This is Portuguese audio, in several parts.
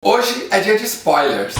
Hoje é dia de spoilers.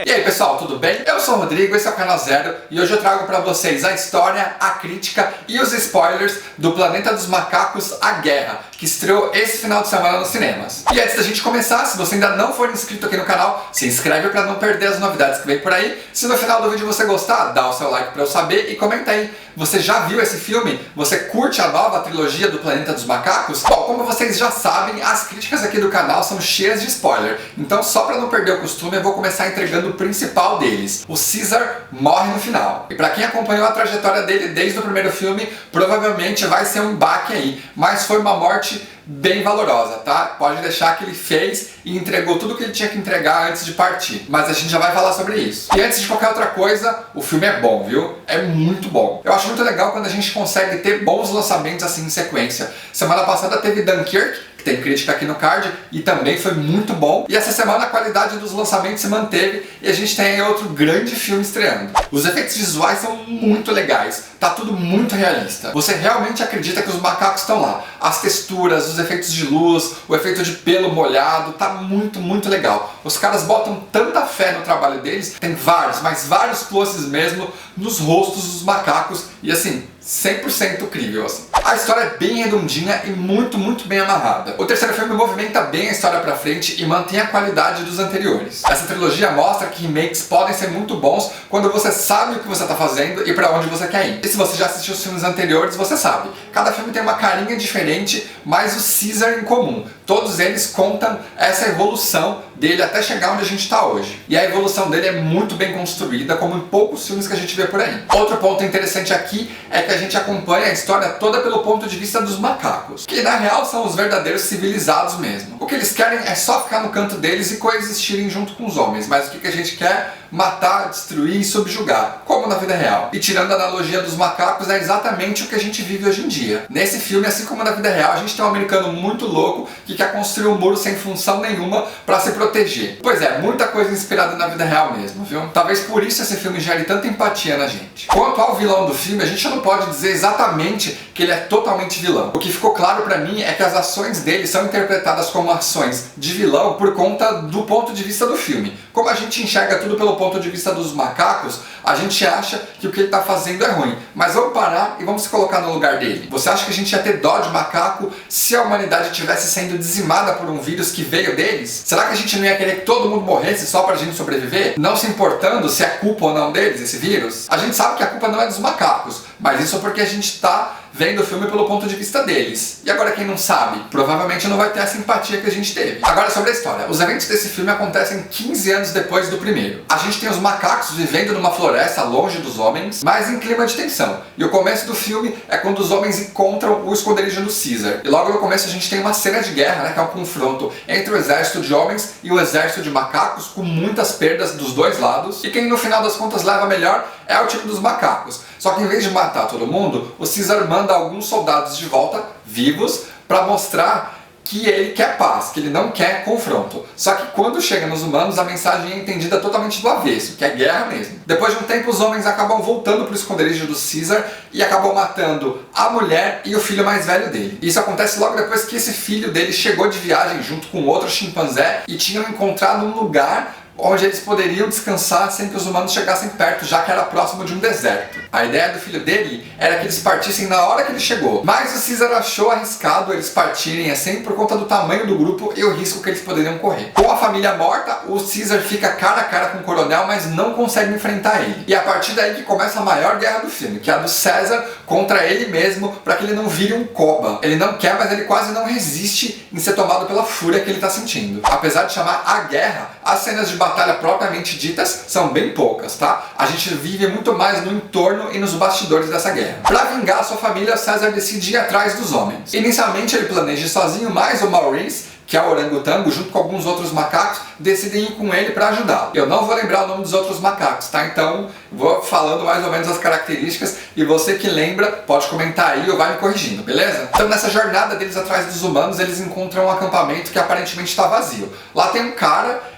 E aí pessoal, tudo bem? Eu sou o Rodrigo, esse é o Canal Zero e hoje eu trago pra vocês a história, a crítica e os spoilers do Planeta dos Macacos, A Guerra, que estreou esse final de semana nos cinemas. E antes da gente começar, se você ainda não for inscrito aqui no canal, se inscreve pra não perder as novidades que vem por aí. Se no final do vídeo você gostar, dá o seu like pra eu saber e comenta aí. Você já viu esse filme? Você curte a nova trilogia do Planeta dos Macacos? Bom, como vocês já sabem, as críticas aqui do canal são cheias de spoiler. Então só pra não perder o costume, eu vou começar entregando o principal deles. O Caesar morre no final. E pra quem acompanhou a trajetória dele desde o primeiro filme, provavelmente vai ser um baque aí. Mas foi uma morte bem valorosa, tá? Pode deixar que ele fez e entregou tudo que ele tinha que entregar antes de partir. Mas a gente já vai falar sobre isso. E antes de qualquer outra coisa, o filme é bom, viu? É muito bom. Eu acho muito legal quando a gente consegue ter bons lançamentos assim em sequência. Semana passada teve Dunkirk, que tem crítica aqui no card, e também foi muito bom. E essa semana a qualidade dos lançamentos se manteve e a gente tem aí outro grande filme estreando. Os efeitos visuais são muito legais, tá tudo muito realista. Você realmente acredita que os macacos estão lá. As texturas, os efeitos de luz, o efeito de pelo molhado, tá muito legal. Os caras botam tanta fé no trabalho deles, tem vários, mas vários closes mesmo nos rostos dos macacos e assim, 100% crível assim. A história é bem redondinha e muito bem amarrada. O terceiro filme movimenta bem a história pra frente e mantém a qualidade dos anteriores. Essa trilogia mostra que remakes podem ser muito bons quando você sabe o que você tá fazendo e pra onde você quer ir. E se você já assistiu os filmes anteriores, você sabe. Cada filme tem uma carinha diferente, mas o Caesar em comum. Todos eles contam essa evolução dele até chegar onde a gente está hoje. E a evolução dele é muito bem construída, como em poucos filmes que a gente vê por aí. Outro ponto interessante aqui é que a gente acompanha a história toda pelo ponto de vista dos macacos, que na real são os verdadeiros civilizados mesmo. O que eles querem é só ficar no canto deles e coexistirem junto com os homens, mas o que a gente quer? Matar, destruir e subjugar, como na vida real. E tirando a analogia dos macacos, é exatamente o que a gente vive hoje em dia. Nesse filme, assim como na vida real, a gente tem um americano muito louco que quer construir um muro sem função nenhuma para se proteger. Pois é, muita coisa inspirada na vida real mesmo, viu? Talvez por isso esse filme gere tanta empatia na gente. Quanto ao vilão do filme, a gente não pode dizer exatamente que ele é totalmente vilão. O que ficou claro pra mim é que as ações dele são interpretadas como ações de vilão por conta do ponto de vista do filme. Como a gente enxerga tudo pelo ponto de vista dos macacos, a gente acha que o que ele tá fazendo é ruim. Mas vamos parar e vamos se colocar no lugar dele. Você acha que a gente ia ter dó de macaco se a humanidade estivesse sendo dizimada por um vírus que veio deles? Será que a gente não ia querer que todo mundo morresse só pra gente sobreviver? Não se importando se é culpa ou não deles, esse vírus? A gente sabe que a culpa não é dos macacos, mas isso é porque a gente tá vendo o filme pelo ponto de vista deles. E agora quem não sabe, provavelmente não vai ter a simpatia que a gente teve. Agora sobre a história. Os eventos desse filme acontecem 15 anos depois do primeiro. A gente tem os macacos vivendo numa floresta longe dos homens, mas em clima de tensão. E o começo do filme é quando os homens encontram o esconderijo do Caesar. E logo no começo a gente tem uma cena de guerra, né, que é um confronto entre o exército de homens e o exército de macacos, com muitas perdas dos dois lados. E quem no final das contas leva melhor é o time dos macacos. Só que em vez de matar todo mundo, o Caesar manda alguns soldados de volta, vivos, para mostrar que ele quer paz, que ele não quer confronto. Só que quando chega nos humanos, a mensagem é entendida totalmente do avesso, que é guerra mesmo. Depois de um tempo, os homens acabam voltando para o esconderijo do Caesar e acabam matando a mulher e o filho mais velho dele. Isso acontece logo depois que esse filho dele chegou de viagem junto com outro chimpanzé e tinham encontrado um lugar onde eles poderiam descansar sem que os humanos chegassem perto, já que era próximo de um deserto. A ideia do filho dele era que eles partissem na hora que ele chegou, mas o Caesar achou arriscado eles partirem assim por conta do tamanho do grupo e o risco que eles poderiam correr. Com a família morta, o Caesar fica cara a cara com o coronel, mas não consegue enfrentar ele. E a partir daí que começa a maior guerra do filme, que é a do César contra ele mesmo, para que ele não vire um coba. Ele não quer, mas ele quase não resiste em ser tomado pela fúria que ele está sentindo. Apesar de chamar a guerra, as cenas de batalha propriamente ditas são bem poucas, tá? A gente vive muito mais no entorno e nos bastidores dessa guerra. Para vingar sua família, César decide ir atrás dos homens. Inicialmente ele planeja ir sozinho, mas o Maurice, que é o orangotango, junto com alguns outros macacos, decidem ir com ele para ajudá-lo. Eu não vou lembrar o nome dos outros macacos, tá? Então vou falando mais ou menos as características e você que lembra pode comentar aí ou vai me corrigindo, beleza? Então nessa jornada deles atrás dos humanos, eles encontram um acampamento que aparentemente está vazio. Lá tem um cara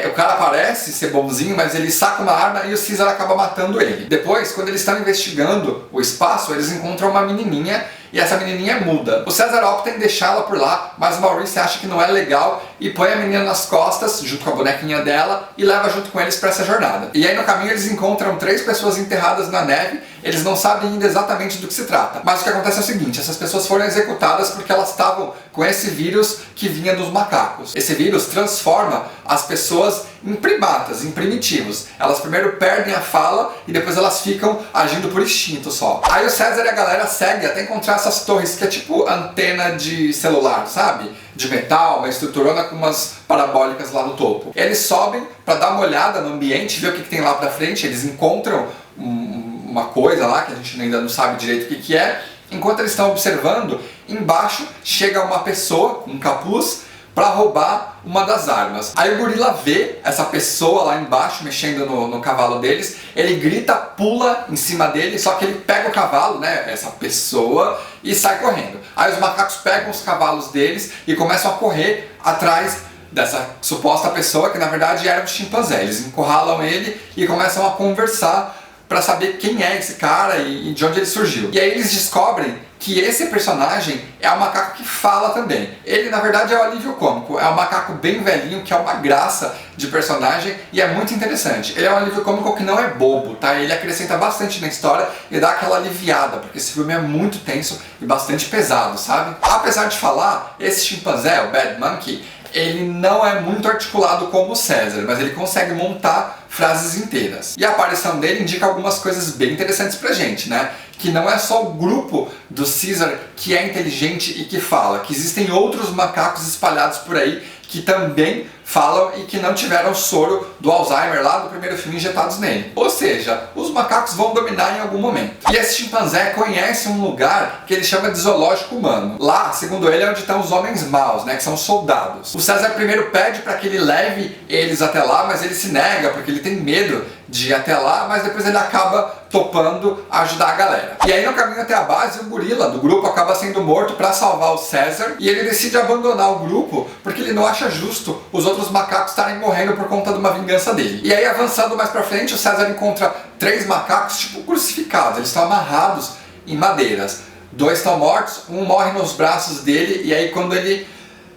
o cara parece ser bonzinho, mas ele saca uma arma e o Caesar acaba matando ele. Depois, quando eles estão investigando o espaço, eles encontram uma menininha e essa menininha é muda. O César opta em deixá-la por lá, mas o Maurice acha que não é legal e põe a menina nas costas, junto com a bonequinha dela, e leva junto com eles para essa jornada. E aí no caminho eles encontram 3 pessoas enterradas na neve, eles não sabem ainda exatamente do que se trata. Mas o que acontece é o seguinte, essas pessoas foram executadas porque elas estavam com esse vírus que vinha dos macacos. Esse vírus transforma as pessoas em primatas, em primitivos. Elas primeiro perdem a fala e depois elas ficam agindo por instinto só. Aí o César e a galera seguem até encontrar essas torres que é tipo antena de celular, sabe? De metal, uma estruturona com umas parabólicas lá no topo. Eles sobem para dar uma olhada no ambiente, ver o que tem lá pra frente. Eles encontram uma coisa lá que a gente ainda não sabe direito o que é. Enquanto eles estão observando, embaixo chega uma pessoa com um capuz para roubar uma das armas. Aí o gorila vê essa pessoa lá embaixo mexendo no cavalo deles, ele grita, pula em cima dele, só que ele pega o cavalo, né, essa pessoa, e sai correndo. Aí os macacos pegam os cavalos deles e começam a correr atrás dessa suposta pessoa, que na verdade era um chimpanzé. Eles encurralam ele e começam a conversar para saber quem é esse cara e de onde ele surgiu. E aí eles descobrem que esse personagem é um macaco que fala também. Ele na verdade é o alívio cômico, é um macaco bem velhinho que é uma graça de personagem e é muito interessante. Ele é um alívio cômico que não é bobo, tá? Ele acrescenta bastante na história e dá aquela aliviada, porque esse filme é muito tenso e bastante pesado, sabe? Apesar de falar, esse chimpanzé, o Bad Monkey, ele não é muito articulado como o César, mas ele consegue montar frases inteiras. E a aparição dele indica algumas coisas bem interessantes pra gente, né? Que não é só o grupo do Caesar que é inteligente e que fala, que existem outros macacos espalhados por aí que também falam e que não tiveram soro do Alzheimer lá do primeiro filme injetados nele. Ou seja, os macacos vão dominar em algum momento. E esse chimpanzé conhece um lugar que ele chama de zoológico humano. Lá, segundo ele, é onde estão os homens maus, né, que são os soldados. O César primeiro pede para que ele leve eles até lá, mas ele se nega porque ele tem medo de ir até lá, mas depois ele acaba topando ajudar a galera. E aí no caminho até a base, o gorila do grupo acaba sendo morto para salvar o César e ele decide abandonar o grupo porque ele não acha justo os outros macacos estarem morrendo por conta de uma vingança dele. E aí avançando mais pra frente, o César encontra 3 macacos tipo crucificados, eles estão amarrados em madeiras. 2 estão mortos, um morre nos braços dele e aí quando ele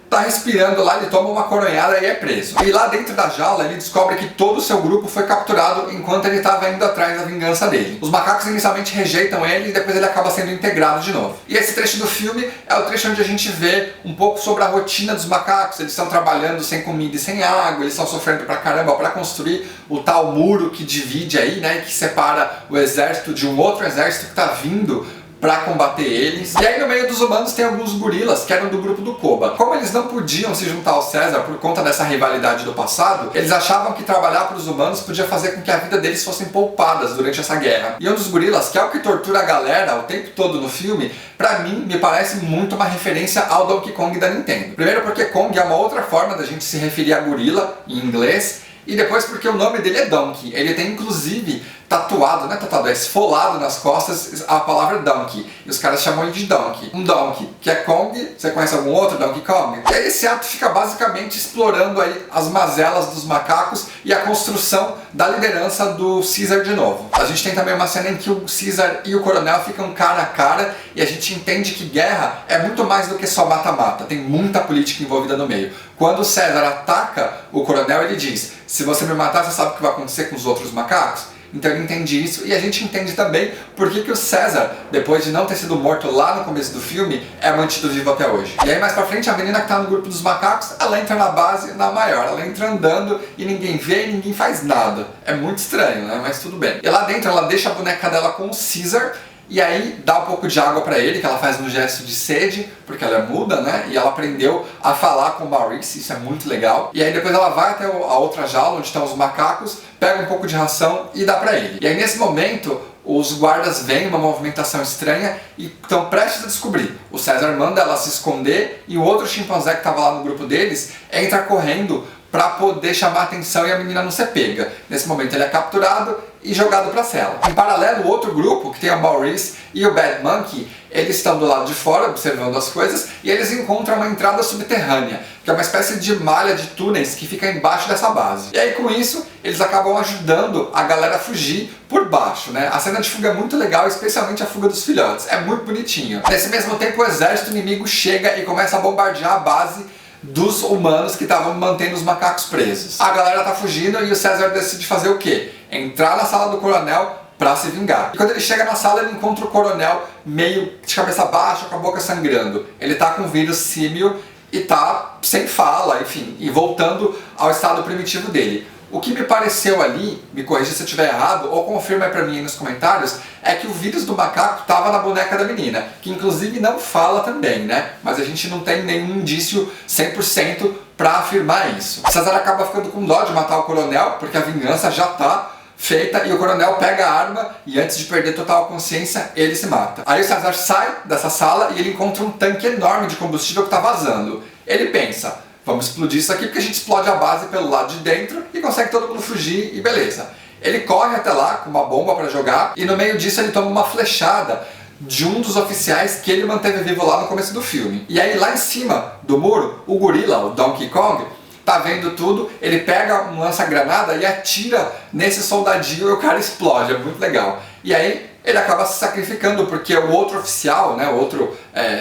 tá respirando lá, ele toma uma coronhada e é preso. E lá dentro da jaula ele descobre que todo o seu grupo foi capturado enquanto ele estava indo atrás da vingança dele. Os macacos inicialmente rejeitam ele e depois ele acaba sendo integrado de novo. E esse trecho do filme é o trecho onde a gente vê um pouco sobre a rotina dos macacos. Eles estão trabalhando sem comida e sem água, eles estão sofrendo pra caramba para construir o tal muro que divide aí, né, que separa o exército de um outro exército que tá vindo pra combater eles. E aí no meio dos humanos tem alguns gorilas que eram do grupo do Koba. Como eles não podiam se juntar ao César por conta dessa rivalidade do passado, eles achavam que trabalhar para os humanos podia fazer com que a vida deles fossem poupadas durante essa guerra. E um dos gorilas, que é o que tortura a galera o tempo todo no filme, pra mim me parece muito uma referência ao Donkey Kong da Nintendo. Primeiro porque Kong é uma outra forma da gente se referir a gorila em inglês, e depois porque o nome dele é Donkey. Ele tem inclusive tatuado, não é tatuado, é esfolado nas costas a palavra Donkey. E os caras chamam ele de Donkey. Um Donkey, que é Kong. Você conhece algum outro Donkey Kong? E aí esse ato fica basicamente explorando aí as mazelas dos macacos e a construção da liderança do Caesar de novo. A gente tem também uma cena em que o Caesar e o coronel ficam cara a cara e a gente entende que guerra é muito mais do que só mata-mata. Tem muita política envolvida no meio. Quando o César ataca o coronel, ele diz: se você me matar, você sabe o que vai acontecer com os outros macacos? Então ele entende isso e a gente entende também por que o César, depois de não ter sido morto lá no começo do filme, é mantido vivo até hoje. E aí mais pra frente a menina que tá no grupo dos macacos, ela entra na base, na maior, ela entra andando e ninguém vê e ninguém faz nada. É muito estranho, né? Mas tudo bem. E lá dentro ela deixa a boneca dela com o Caesar e aí dá um pouco de água pra ele, que ela faz um gesto de sede, porque ela é muda, né? E ela aprendeu a falar com o Maurice, isso é muito legal. E aí depois ela vai até a outra jaula, onde estão os macacos, pega um pouco de ração e dá pra ele. E aí nesse momento, os guardas veem uma movimentação estranha e estão prestes a descobrir. O César manda ela se esconder e o outro chimpanzé que estava lá no grupo deles entra correndo para poder chamar a atenção e a menina não ser pega. Nesse momento ele é capturado e jogado para a cela. Em paralelo, o outro grupo, que tem o Maurice e o Bad Monkey, eles estão do lado de fora observando as coisas e eles encontram uma entrada subterrânea, que é uma espécie de malha de túneis que fica embaixo dessa base. E aí com isso, eles acabam ajudando a galera a fugir por baixo, né? A cena de fuga é muito legal, especialmente a fuga dos filhotes, é muito bonitinho. Nesse mesmo tempo, o exército inimigo chega e começa a bombardear a base dos humanos que estavam mantendo os macacos presos. A galera tá fugindo e o César decide fazer o quê? Entrar na sala do coronel pra se vingar. E quando ele chega na sala, ele encontra o coronel meio de cabeça baixa, com a boca sangrando. Ele tá com vírus símio e tá sem fala, enfim, e voltando ao estado primitivo dele. O que me pareceu ali, me corrija se eu estiver errado, ou confirma aí pra mim aí nos comentários, é que o vírus do macaco tava na boneca da menina, que inclusive não fala também, né? Mas a gente não tem nenhum indício 100% pra afirmar isso. César acaba ficando com dó de matar o coronel, porque a vingança já tá feita e o coronel pega a arma e antes de perder total consciência, ele se mata. Aí o César sai dessa sala e ele encontra um tanque enorme de combustível que tá vazando. Ele pensa, vamos explodir isso aqui porque a gente explode a base pelo lado de dentro e consegue todo mundo fugir e beleza. Ele corre até lá com uma bomba para jogar e no meio disso ele toma uma flechada de um dos oficiais que ele manteve vivo lá no começo do filme. E aí lá em cima do muro, o gorila, o Donkey Kong, tá vendo tudo, ele pega um lança-granada e atira nesse soldadinho e o cara explode, é muito legal. E aí ele acaba se sacrificando porque o outro oficial, né, o outro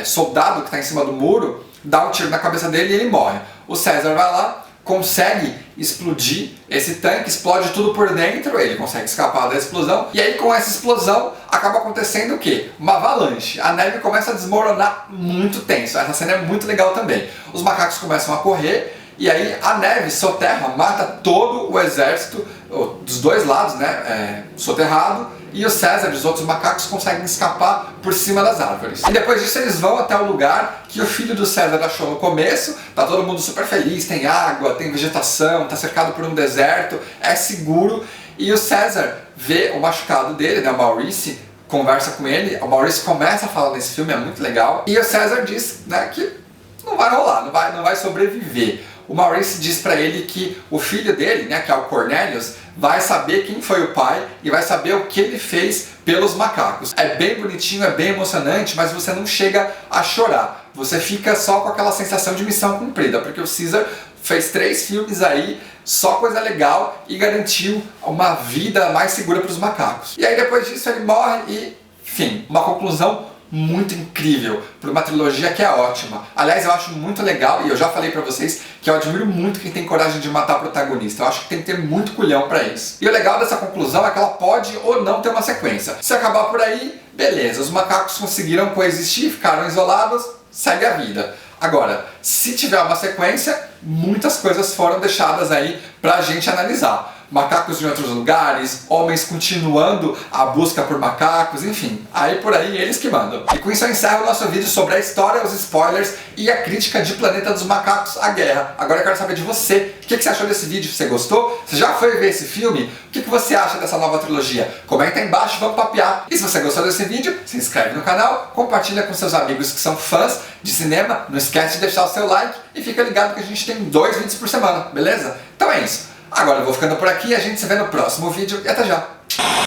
soldado que está em cima do muro, dá um tiro na cabeça dele e ele morre. O César vai lá, consegue explodir esse tanque, explode tudo por dentro, ele consegue escapar da explosão, e aí com essa explosão acaba acontecendo o quê? Uma avalanche. A neve começa a desmoronar muito tenso, essa cena é muito legal também. Os macacos começam a correr, e aí a neve soterra, mata todo o exército, dos dois lados, né, soterrado, e o César e os outros macacos conseguem escapar por cima das árvores. E depois disso eles vão até o lugar que o filho do César achou no começo, tá todo mundo super feliz, tem água, tem vegetação, tá cercado por um deserto, é seguro, e o César vê o machucado dele, né, o Maurice, conversa com ele, o Maurice começa a falar nesse filme, é muito legal, e o César diz, né, que não vai rolar, não vai sobreviver. O Maurice diz pra ele que o filho dele, né, que é o Cornelius, vai saber quem foi o pai e vai saber o que ele fez pelos macacos. É bem bonitinho, é bem emocionante, mas você não chega a chorar. Você fica só com aquela sensação de missão cumprida, porque o Caesar fez 3 filmes aí, só coisa legal, e garantiu uma vida mais segura para os macacos. E aí depois disso ele morre e, enfim, uma conclusão muito incrível para uma trilogia que é ótima. Aliás, eu acho muito legal, e eu já falei pra vocês, que eu admiro muito quem tem coragem de matar o protagonista. Eu acho que tem que ter muito culhão pra isso. E o legal dessa conclusão é que ela pode ou não ter uma sequência. Se acabar por aí, beleza, os macacos conseguiram coexistir, ficaram isolados, segue a vida. Agora, se tiver uma sequência, muitas coisas foram deixadas aí pra gente analisar. Macacos em outros lugares, homens continuando a busca por macacos, enfim, aí por aí eles que mandam. E com isso eu encerro o nosso vídeo sobre a história, os spoilers e a crítica de Planeta dos Macacos, a Guerra. Agora eu quero saber de você, o que você achou desse vídeo? Você gostou? Você já foi ver esse filme? O que você acha dessa nova trilogia? Comenta aí embaixo, vamos papear. E se você gostou desse vídeo, se inscreve no canal, compartilha com seus amigos que são fãs de cinema, não esquece de deixar o seu like e fica ligado que a gente tem 2 vídeos por semana, beleza? Então é isso. Agora eu vou ficando por aqui, a gente se vê no próximo vídeo e até já!